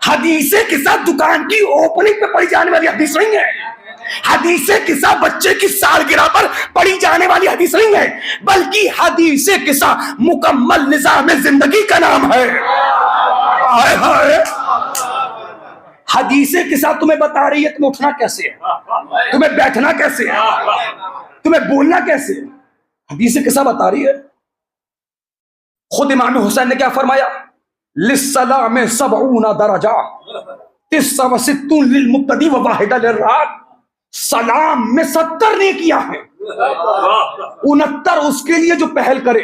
हदीसे किस्सा दुकान की ओपनिंग पे पढ़ी जाने वाली हदीस नहीं है। हदीसे किस्सा बच्चे की सालगिरह पर पढ़ी जाने वाली हदीस नहीं है, बल्कि हदीसे किस्सा मुकम्मल निजाम जिंदगी का नाम है। हाय हाय, हदीसे किस्सा तुम्हें बता रही है तुम्हें उठना कैसे है, तुम्हें बैठना कैसे है, तुम्हें बोलना कैसे है। हदीसे किस्सा बता रही है। खुद इमाम हुसैन ने क्या फरमाया, लिस्सलाम सबऊना दरजा तिस्सा व सित्तून लिलमुब्तदी व वाहिदा लिर्राद। सलाम में 70 नेकियां हैं, 69 उसके लिए जो पहल करे।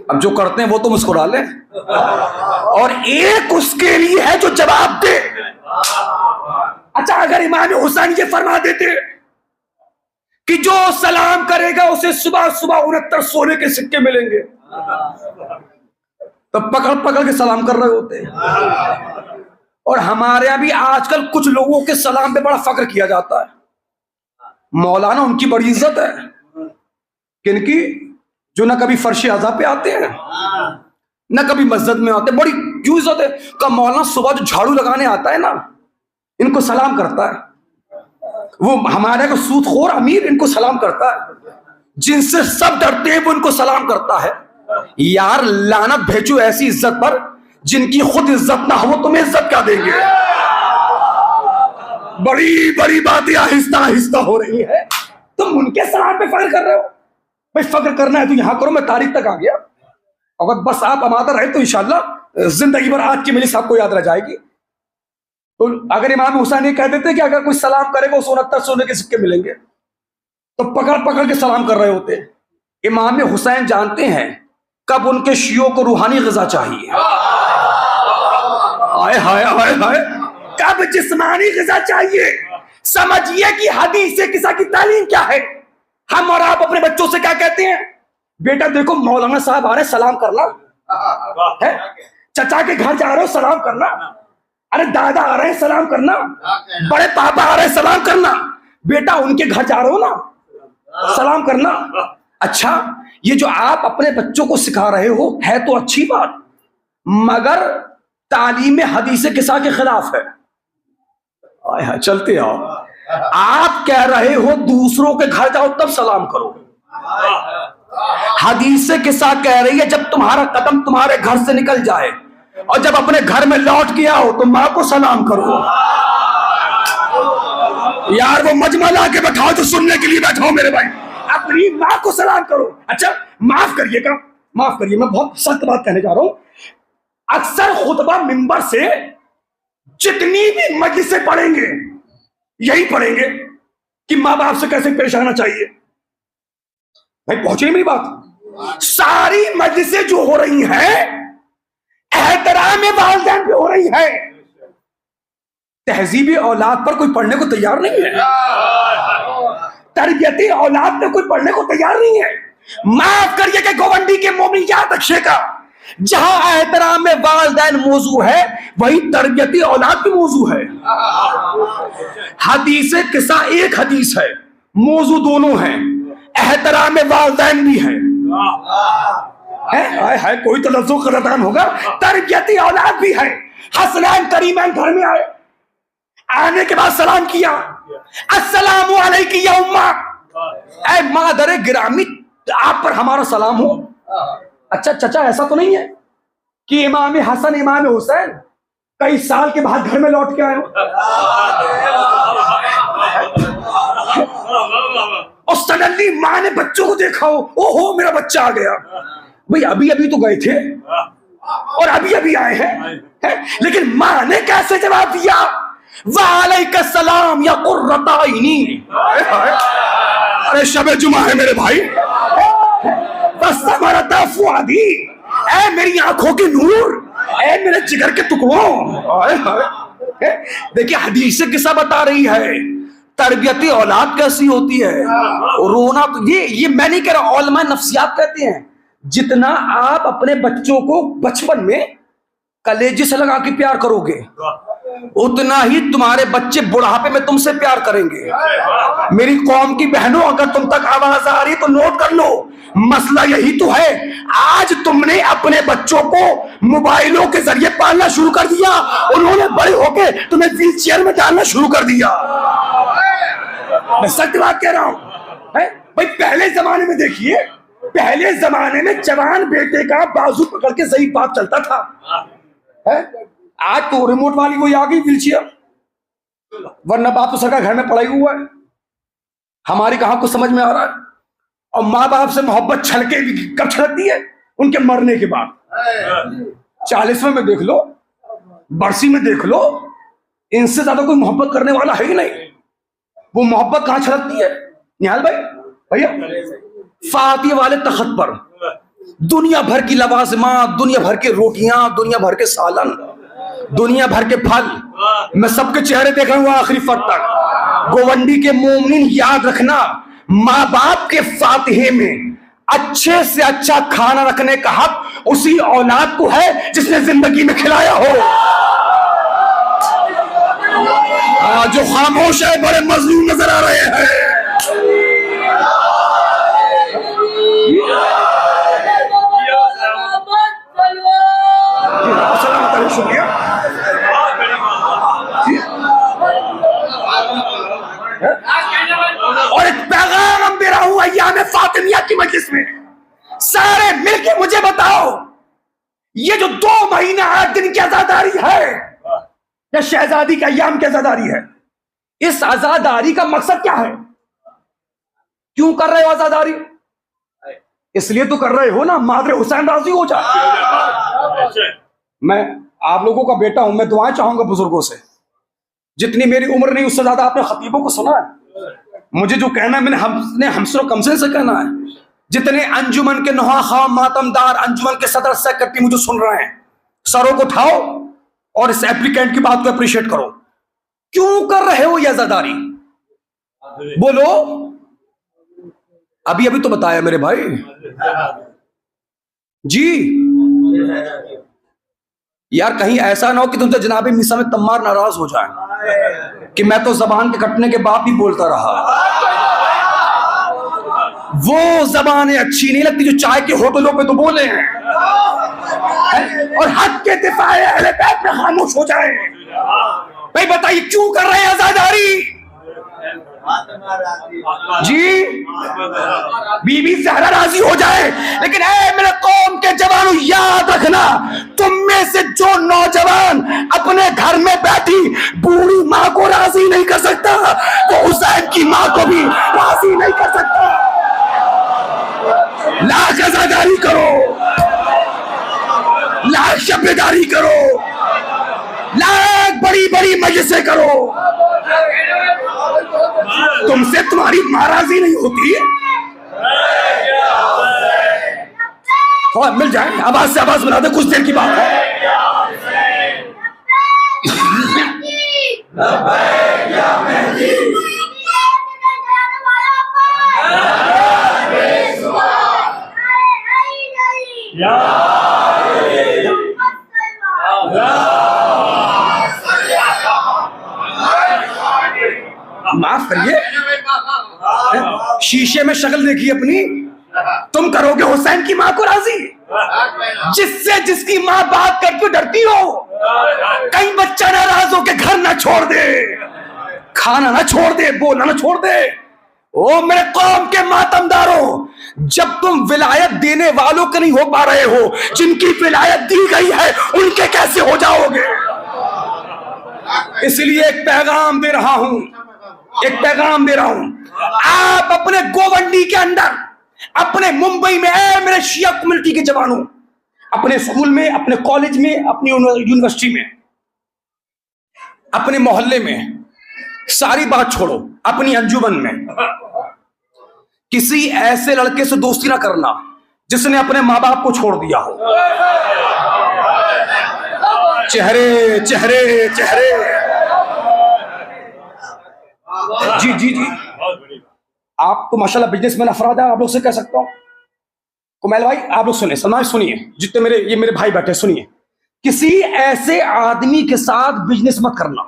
अब जो करते हैं वो तो मुस्कुरा ले, और एक उसके लिए है जो जवाब दे। अच्छा, अगर इमाम हुसैन ये फरमा देते कि जो सलाम करेगा उसे सुबह सुबह 69 सोने के सिक्के मिलेंगे, तब पकड़ पकड़ के सलाम कर रहे होते। और हमारे यहां भी आजकल कुछ लोगों के सलाम पे बड़ा फक्र किया जाता है। मौलाना उनकी बड़ी इज्जत है, किनकी? जो ना कभी फर्श अज़ा पे आते हैं ना कभी मस्जिद में आते, बड़ी क्यों इज्जत है। का मौलाना सुबह जो झाड़ू लगाने आता है ना, इनको सलाम करता है। वो हमारे को सूदखोर अमीर इनको सलाम करता है, जिनसे सब डरते हैं वो इनको सलाम करता है। यार लानत भेजो ऐसी इज्जत पर जिनकी खुद इज्जत ना हो, तुम्हें इज्जत क्या देंगे। बड़ी बड़ी बातें आहिस्ता आहिस्ता हो रही है, तुम उनके सलाम पे फख्र कर रहे हो। भाई फख्र करना है तो यहां करो, मैं तारीख तक आ गया। अगर बस आप अमादा रहे तो इंशाल्लाह जिंदगी भर आज की मिली आपको याद रह जाएगी। तो अगर इमाम हुसैन ये कह देते कि अगर कोई सलाम करेगा उसे 69 सोने के सिक्के मिलेंगे, तो पकड़ पकड़ के सलाम कर रहे होते। इमाम हुसैन जानते हैं कब उनके शियों को रूहानी ग़िज़ा चाहिए, हाय हाय हाय हाय, कब जिस्मानी ग़िज़ा चाहिए। समझिए कि हदीस किस्सा की तालीम क्या है। हम और आप अपने बच्चों से क्या कहते हैं, बेटा देखो मौलाना साहब आ रहे सलाम करना है, चचा के घर जा रहे हो सलाम करना, अरे दादा आ रहे हैं सलाम करना, बड़े पापा आ रहे हैं सलाम करना, बेटा उनके घर जा रहे हो ना सलाम करना। अच्छा, ये जो आप अपने बच्चों को सिखा रहे हो है तो अच्छी बात, मगर तालीम हदीस किस्सा के खिलाफ है। चलते आओ, आप कह रहे हो दूसरों के घर जाओ तब सलाम करो। हदीस किस्सा कह रही है जब तुम्हारा कदम तुम्हारे घर से निकल जाए और जब अपने घर में लौट के आओ तो माँ को सलाम करो। यार वो मजमा ला के बैठाओ जो सुनने के लिए बैठाओ मेरे भाई, अपनी माँ को सलाम करो। अच्छा माफ करिएगा, माफ करिए, मैं बहुत सख्त बात कहने जा रहा हूं। अक्सर खुतबा मिंबर से जितनी भी मजलिसें पढ़ेंगे यही पढ़ेंगे कि माँ बाप से कैसे पेश आना चाहिए। भाई पहुंचे मेरी बात। सारी मजलिसें जो हो रही हैं एहतराम वालिदैन पे हो रही है, तहजीब औलाद पर कोई पढ़ने को तैयार नहीं है, तरबियती औलाद पे कोई पढ़ने को तैयार नहीं है। माफ करिए कि गोवंडी के मोमिन याद रखिएगा, जहां एहतराम वालिदैन मौजू है वही तरबियती औलाद भी मौजू है। हदीस किस्सा एक हदीस है, मौजू दोनों हैं, एहतराम वालिदैन भी है। हाय कोई तो लफ्जों का रदान होगा, तरबियती औलाद भी है। हसनैन करीमैन घर में आए, आने के बाद सलाम किया, अस्सलामु अलैकुम या उम्मा, ऐ मादर गिरामी आप पर हमारा सलाम हो। अच्छा चचा ऐसा तो नहीं है कि इमाम हसन इमाम हुसैन कई साल के बाद घर में लौट के आए हो और सडनली माँ ने बच्चों को देखा हो, ओहो मेरा बच्चा आ गया। भाई अभी अभी तो गए थे और अभी अभी आए हैं, लेकिन माँ ने कैसे जवाब दिया, वालेकुम सलाम या कुर्रता आइनी। अरे शबे जुमा है मेरे भाई, बस समरता फुआदी, ऐ मेरी आंखों के नूर, ऐ मेरे जिगर के टुकड़ों। देखिए हदीस किस्सा बता रही है तरबियती औलाद कैसी होती है। रोना तो ये मैं नहीं कह रहा, उलमा नफ्सियात कहते हैं जितना आप अपने बच्चों को बचपन में कलेजे से लगा के प्यार करोगे, उतना ही तुम्हारे बच्चे बुढ़ापे में तुमसे प्यार करेंगे। मेरी कौम की बहनों, अगर तुम तक आवाज आ रही तो नोट कर लो, मसला यही तो है। आज तुमने अपने बच्चों को मोबाइलों के जरिए पालना शुरू कर दिया, उन्होंने बड़े होके तुम्हें व्हील चेयर में डालना शुरू कर दिया। मैं सच बात कह रहा हूं भाई। पहले जमाने में देखिए, पहले जमाने में जवान बेटे का बाजू पकड़ के सही बात चलता था है? आज तो रिमोट वाली वो आ गई व्हील चेयर, वरना बाप तो सका घर में पड़ा ही हुआ है। हमारी कहां कुछ समझ में आ रहा है। और माँ बाप से मोहब्बत छलके भी कब छलकती है? उनके मरने के बाद। 40वें में देख लो, बरसी में देख लो, इनसे ज्यादा कोई मोहब्बत करने वाला है ही नहीं। वो मोहब्बत कहां छलकती है निहाल भाई? भैया, फातिह वाले तख्त पर दुनिया भर की लवाजमात, दुनिया भर के रोटियां, दुनिया भर के सालन, दुनिया भर के फल, मैं सबके चेहरे देख रहा हूं आखिरी फट तक। गोवंडी के मोमिन, याद रखना, माँ बाप के फातिहे में अच्छे से अच्छा खाना रखने का हक उसी औलाद को है जिसने जिंदगी में खिलाया हो। जो खामोश है बड़े मजलूम नजर आ रहे हैं। शुक्रिया। और एक पैगाम हम दे रहा हूं अय्याम फातिमिया की मजलिस में, सारे मिलके मुझे बताओ, ये जो 2 महीना 8 दिन की आजादारी है, या शहजादी का अय्याम की आजादारी है, इस आजादारी का मकसद क्या है? क्यों कर रहे हो आजादारी? इसलिए तो कर रहे हो ना, मादरे हुसैन राजी हो जाए। मैं आप लोगों का बेटा हूं, मैं दुआएं चाहूंगा बुजुर्गों से। जितनी मेरी उम्र नहीं उससे ज्यादा आपने खतीबों को सुना है। मुझे जो कहना है मैंने हमसरो कमसे से कहना है। जितने अंजुमन के नुहा खाम मातमदार, अंजुमन के सदर सेक्रेटरी मुझे सुन रहे हैं, सरों को उठाओ और इस एप्लीकेंट की बात को अप्रिशिएट करो। क्यों कर रहे हो ये आजादारी? बोलो। अभी अभी तो बताया मेरे भाई जी। यार कहीं ऐसा ना हो कि तुमसे जनाबे मीसा में तम्मार नाराज हो जाए कि मैं तो जबान के कटने के बाद भी बोलता रहा। वो जबानें अच्छी नहीं लगती जो चाय के होटलों पे तो बोले हैं और हक के दिफाए अहले बैत में खामोश हो जाए। भाई बताइए क्यों कर रहे हैं आजादारी जी? बीबी ज़हरा राजी हो जाए, लेकिन ऐ मेरे कौम के जवानों, याद रखना, तुम में से जो नौजवान अपने घर में बैठी बूढ़ी माँ को राजी नहीं कर सकता, वो हुसैन की माँ को भी राजी नहीं कर सकता। लाख आजादारी करो, लाख शब्दारी करो, लाख बड़ी बड़ी मजलिसें करो, तुमसे तुम्हारी नाराजी नहीं होती है। और मिल जाए, आवाज से आवाज मिला दे, कुछ देर की बात है। माफ करिए, शीशे में शक्ल देखिए अपनी। तुम करोगे हुसैन की मां को राजी, जिससे जिसकी मां बात करके डरती हो। कहीं बच्चा नाराज हो के घर ना छोड़ दे, खाना ना छोड़ दे, बोलना ना छोड़ दे। ओ मेरे कौम के मातमदारों, जब तुम विलायत देने वालों के नहीं हो पा रहे हो, जिनकी विलायत दी गई है उनके कैसे हो जाओगे? इसलिए एक पैगाम दे रहा हूं, एक पैगाम दे रहा हूं। आप अपने गोवंडी के अंदर, अपने मुंबई में, मेरे शिया कम्युनिटी के जवानों, अपने स्कूल में, अपने कॉलेज में, अपनी यूनिवर्सिटी में, अपने मोहल्ले में, सारी बात छोड़ो, अपनी अंजुमन में किसी ऐसे लड़के से दोस्ती ना करना जिसने अपने माँ बाप को छोड़ दिया हो। चेहरे चेहरे चेहरे। जी जी जी, आप तो माशाल्लाह बिजनेसमैन अफराद है, आप लोग से कह सकता हूं। कुमैल भाई आप लोग सुनिए, सलमान सुनिए, जितने ये मेरे भाई बैठे सुनिए। किसी ऐसे आदमी के साथ बिजनेस मत करना,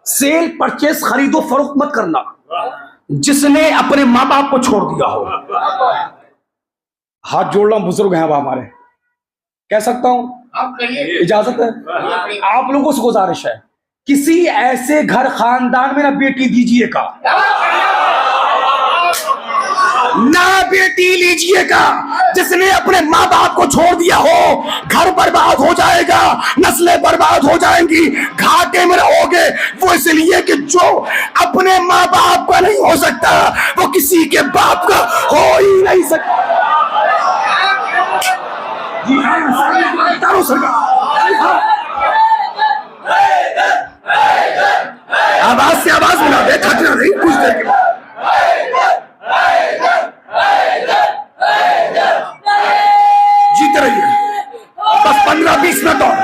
सेल परचेस खरीदो फरोख्त मत करना जिसने अपने माँ बाप को छोड़ दिया हो। हाथ जोड़ रहा हूं, बुजुर्ग हैं अब हमारे, कह सकता हूं, इजाजत है? आप लोगों से गुजारिश है, किसी ऐसे घर खानदान में ना बेटी दीजिएगा, ना बेटी लीजिएगा जिसने अपने माँ बाप को छोड़ दिया हो। घर बर्बाद हो जाएगा, नस्लें बर्बाद हो जाएंगी, घाटे में रहोगे। वो इसलिए कि जो अपने माँ बाप का नहीं हो सकता वो किसी के बाप का हो ही नहीं सकता। जी हाँ, सरकार आवाज से आवाज मिला दे, खतरा नहीं, कुछ देर के बाद जीते रहिए, बस 15-20 मिनट और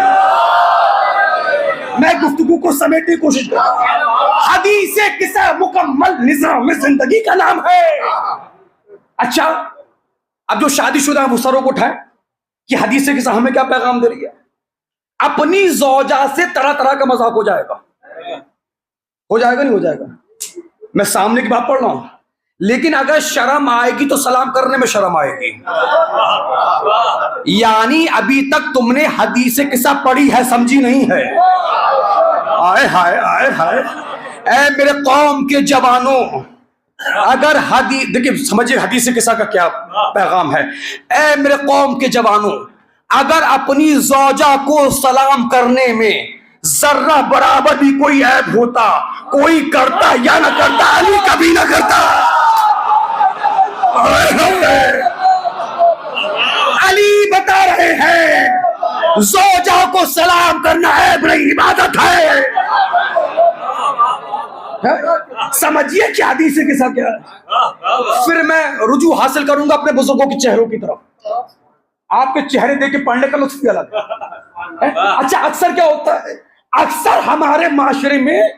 मैं गुफ्तगू को समेटने की कोशिश कर रहा हूं। हदीसे किस्सा मुकम्मल निजाम जिंदगी का नाम है। अच्छा, अब जो शादीशुदा है वो सरों को उठाए कि हदीसे किस्सा हमें क्या पैगाम दे रही है। अपनी जौजा से तरह तरह का मजाक हो जाएगा, नहीं हो जाएगा? मैं सामने की बात पढ़ रहा हूं, लेकिन अगर शर्म आएगी तो सलाम करने में शर्म आएगी। यानी अभी तक तुमने हदीसे किस्सा पढ़ी है, समझी नहीं है। आए हाय आए हाय, ऐ मेरे कौम के जवानों, अगर देखिए समझिए हदीसे किस्सा का क्या पैगाम है। ऐ मेरे कौम के जवानों, अगर अपनी जौजा को सलाम करने में जर्रा बराबर भी कोई ऐब होता, कोई करता या ना करता, अली कभी ना करता। अली बता रहे हैं ज़ौजा को सलाम करना ऐब नहीं, इबादत है। समझिए क्या हदीस के साथ क्या है। फिर मैं रुजू हासिल करूंगा अपने बुजुर्गों के चेहरों की तरफ। आपके चेहरे देख के पढ़ने का लुत्फ भी अलग है। अच्छा, अक्सर क्या होता है, अक्सर हमारे माशरे में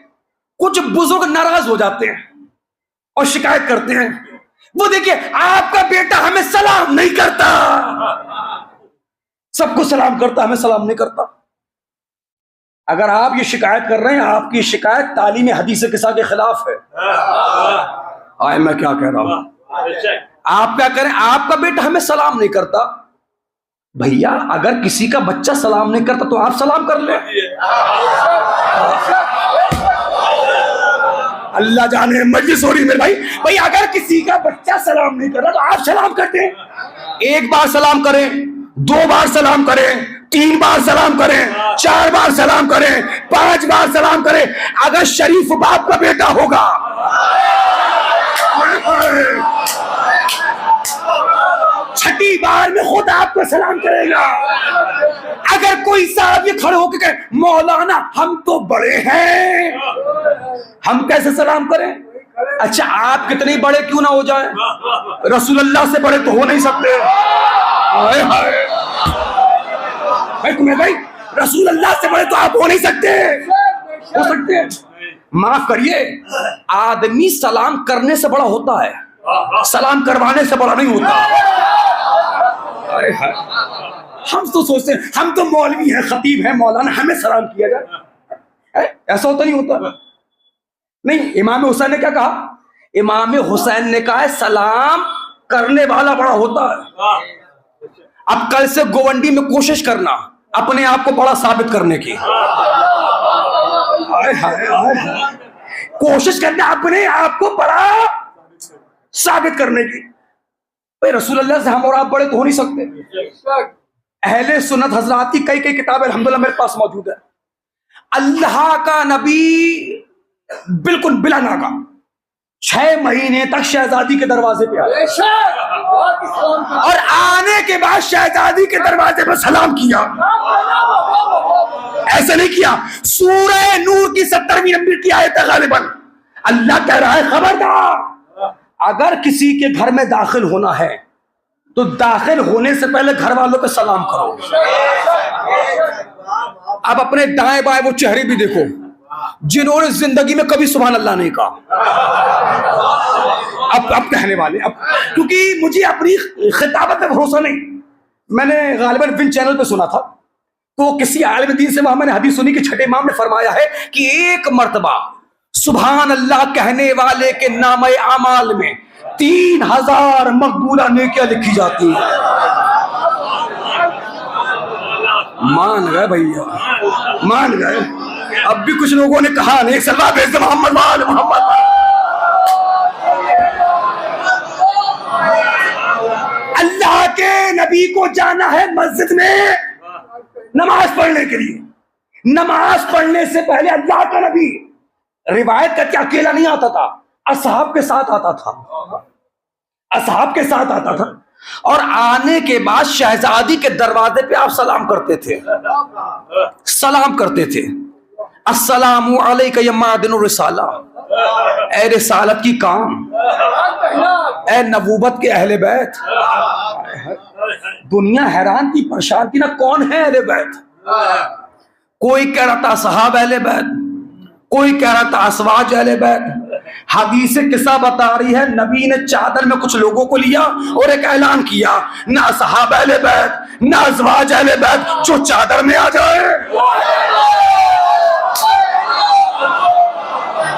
कुछ बुजुर्ग नाराज हो जाते हैं और शिकायत करते हैं, वो देखिए आपका बेटा हमें सलाम नहीं करता, सबको सलाम करता, हमें सलाम नहीं करता। अगर आप ये शिकायत कर रहे हैं, आपकी शिकायत तालीम हदीस किस्सा के खिलाफ है। आए मैं क्या कह रहा हूं, आप क्या करें, आपका बेटा हमें सलाम नहीं करता। भैया अगर किसी का बच्चा सलाम नहीं करता तो आप सलाम कर ले। अल्लाह जाने मजलिस हो रही मेरे भाई अगर किसी का बच्चा सलाम नहीं कर रहा तो आप सलाम कर दें। एक बार सलाम करें, 2 बार सलाम करें, 3 बार सलाम करें, 4 बार सलाम करें, 5 बार सलाम करें। अगर शरीफ बाप का बेटा होगा, छठी बार में खुद आपको सलाम करेगा। अगर कोई साहब ये खड़े होकर कहे मौलाना हम तो बड़े हैं, हम कैसे सलाम करें? अच्छा, आप कितने बड़े क्यों ना हो जाए, रसूलुल्लाह से बड़े तो हो नहीं सकते। हाय हाय भाई रसूलुल्लाह से बड़े तो आप हो नहीं सकते। हो सकते हैं, माफ करिए, आदमी सलाम करने से बड़ा होता है, सलाम करवाने से बड़ा नहीं होता। हम तो सोचते हैं हम तो मौलवी हैं, खतीब हैं, मौलाना, हमें सलाम किया जाए। ऐसा होता नहीं होता। नहीं, इमाम हुसैन ने क्या कहा? इमाम हुसैन ने कहा है सलाम करने वाला बड़ा होता है। अब कल से गोवंडी में कोशिश करना अपने आप को बड़ा साबित करने की। हाय हाय हाय, कोशिश करना अपने आप को बड़ा साबित करने की। भाई रसूलुल्लाह से हम और आप बड़े तो हो नहीं सकते। अहले सुन्नत हजरात की कई किताबें अल्हम्दुलिल्लाह मेरे पास मौजूद है। अल्लाह का नबी बिल्कुल बिला नागा 6 महीने तक शहजादी के दरवाजे पे आया और आने के बाद शहजादी के दरवाजे पर सलाम किया। ऐसा नहीं किया। सूरह नूर की 70वीं नंबर की आयत है गालिबन, अल्लाह कह रहा है खबरदार, अगर किसी के घर में दाखिल होना है तो दाखिल होने से पहले घर वालों पे सलाम करो। अब अपने दाएं बाएं वो चेहरे भी देखो जिन्होंने जिंदगी में कभी सुभान अल्लाह नहीं कहा। अब कहने वाले, अब क्योंकि मुझे अपनी खिताबत पे भरोसा नहीं, मैंने गालिबन विन चैनल पे सुना था, तो किसी आलिम दीन से वहां मैंने हदीस सुनी कि छठे इमाम ने फरमाया है कि एक मर्तबा सुभान अल्लाह कहने वाले के नामे आमाल में 3000 मकबूला नेकियां लिखी जाती हैं। मान गए भैया, मान गए। अब भी कुछ लोगों ने कहा नहीं सल्लल्लाहु अलैहि वसल्लम मोहम्मद। अल्लाह के नबी को जाना है मस्जिद में नमाज पढ़ने के लिए। नमाज पढ़ने से पहले अल्लाह का नबी रिवायत करके अकेला नहीं आता था, असहाब के साथ आता था, असहाब के साथ आता था। और आने के बाद शहजादी के दरवाजे पे आप सलाम करते थे, सलाम करते थे, अस्सलामु अलैका या मादिनुर रिसाला, ए रिसालत की काम, ए नबूवत के अहले बैत। दुनिया हैरान की, परेशान की ना, कौन है अहले बैत? कोई कह रहा था सहाब अहले बैत, कोई कह रहा था असवाज अहले बैत। हदीस किस्सा बता रही है नबी ने चादर में कुछ लोगों को लिया और एक ऐलान किया, ना सहाबा अहले बैत ना असवाज अहले बैत, जो चादर में आ जाए,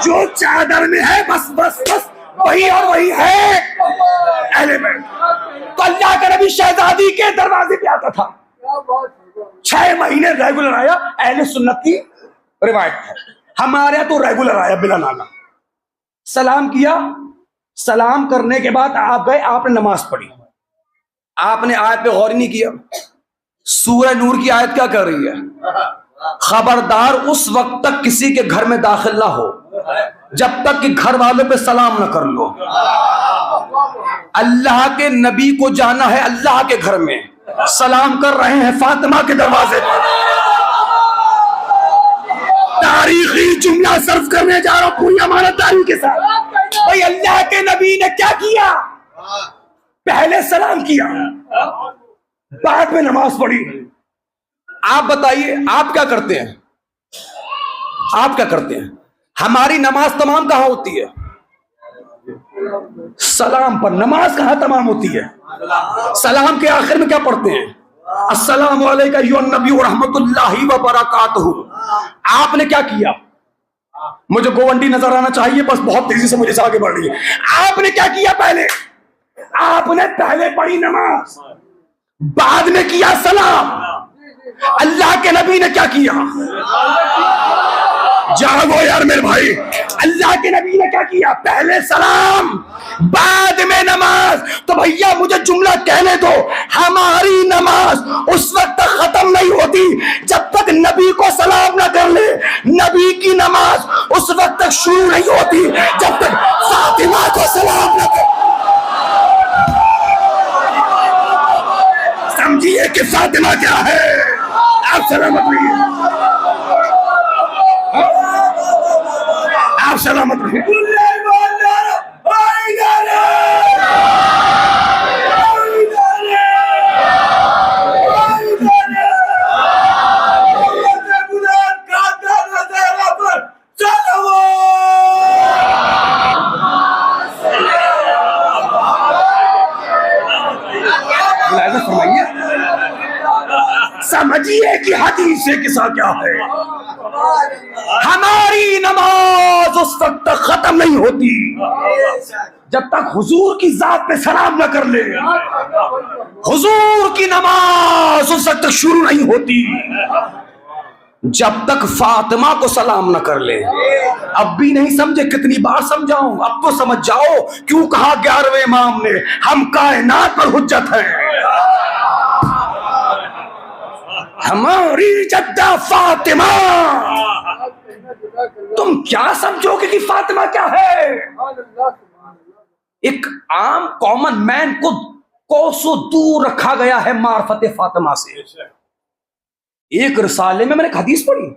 जो चादर में है बस बस बस वही और वही है अहले बैत। तो अल्लाह का नबी शहजादी के दरवाजे पे आता था, 6 महीने रेगुलर आया। अहले सुन्नत की रिवायत है, हमारे यहाँ तो रेगुलर आया बिला नागा। सलाम किया, सलाम करने के बाद आप गए, आपने नमाज पढ़ी, आपने आयत पे गौर नहीं किया। सूरह नूर की आयत क्या कर रही है? खबरदार उस वक्त तक किसी के घर में दाखिल ना हो जब तक कि घर वालों पे सलाम न कर लो। अल्लाह के नबी को जाना है अल्लाह के घर में, सलाम कर रहे हैं फातिमा के दरवाजे पर। तारीखी जुमला सर्व करने जा रहा हूं पूरी अमानतदारी के साथ। भाई अल्लाह के नबी ने क्या किया? पहले सलाम किया, बाद में नमाज पढ़ी। आप बताइए आप क्या करते हैं? आप क्या करते हैं? हमारी नमाज तमाम कहां होती है? सलाम पर। नमाज कहां तमाम होती है? सलाम के आखिर में क्या पढ़ते हैं? अस्सलामु अलैका अय्युहन नबी व रहमतुल्लाहि व बरकातहू। आपने क्या किया? मुझे गोवंडी नजर आना चाहिए, बस बहुत तेजी से मुझे आगे बढ़ रही है। आपने क्या किया? आपने पहले पढ़ी नमाज, बाद में किया सलाम। अल्लाह के नबी ने क्या किया? जागो यार मेरे भाई, अल्लाह के नबी ने क्या किया? पहले सलाम, बाद में नमाज। तो भैया मुझे जुमला कहने दो, हमारी नमाज उस वक्त तक खत्म नहीं होती जब तक नबी को सलाम ना कर ले। नबी की नमाज उस वक्त तक शुरू नहीं होती जब तक फातिमा को सलाम ना कर। समझिए कि फातिमा क्या है। आप सलामत रहिए, आप सलामत रहिए। समझिए कि हदीस से किस्सा क्या है। हमारी नमाज उस वक्त तक खत्म नहीं होती जब तक हुजूर की जात पे सलाम न कर ले। हुजूर की नमाज उस वक्त तक शुरू नहीं होती जब तक फातिमा को सलाम न कर ले। अब भी नहीं समझे? कितनी बार समझाऊं? अब तो समझ जाओ क्यों कहा 11वें इमाम ने हम कायनात पर हुज्जत है। हमारी जद्दा फातिमा। तुम क्या समझोगे कि फातिमा क्या है? एक आम कॉमन मैन को कोसों दूर रखा गया है मार्फत फातिमा से। एक रिसाले में मैंने एक हदीस पढ़ी,